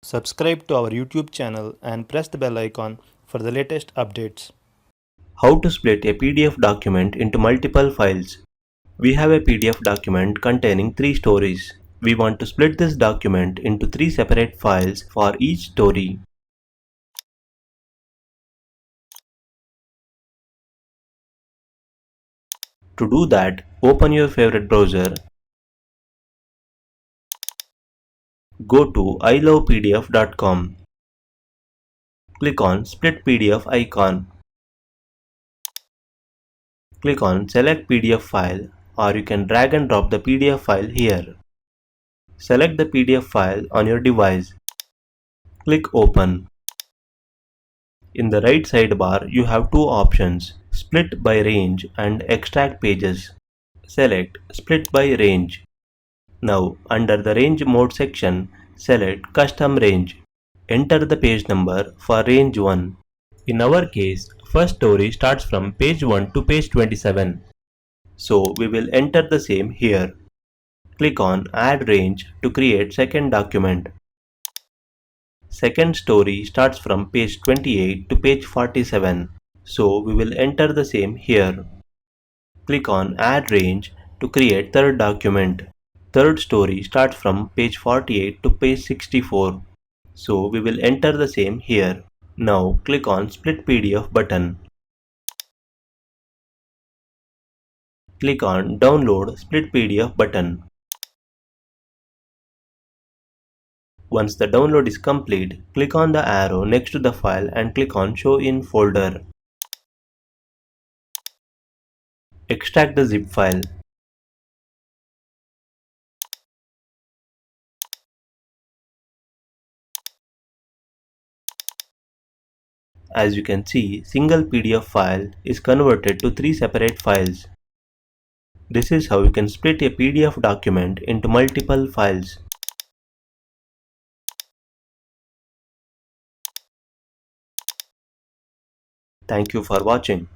Subscribe to our YouTube channel and press the bell icon for the latest updates. How to split a PDF document into multiple files. We have a PDF document containing 3 stories. We want to split this document into 3 separate files for each story. To do that, open your favorite browser, go to ilovepdf.com, click on Split PDF icon, click on Select PDF file, or you can drag and drop the PDF file here. Select the PDF file on your device. Click Open. In the right sidebar, you have two options, Split by Range and Extract Pages. Select Split by Range. Now, under the Range Mode section, select Custom Range. Enter the page number for Range 1. In our case, first story starts from page 1 to page 27. So, we will enter the same here. Click on Add Range to create second document. Second story starts from page 28 to page 47, so we will enter the same here. Click on Add Range to create third document. Third story starts from page 48 to page 64, so we will enter the same here. Now click on Split PDF button. Click on Download Split PDF button. Once the download is complete, click on the arrow next to the file and click on Show in Folder. Extract the zip file. As you can see, single PDF file is converted to 3 separate files. This is how you can split a PDF document into multiple files. Thank you for watching.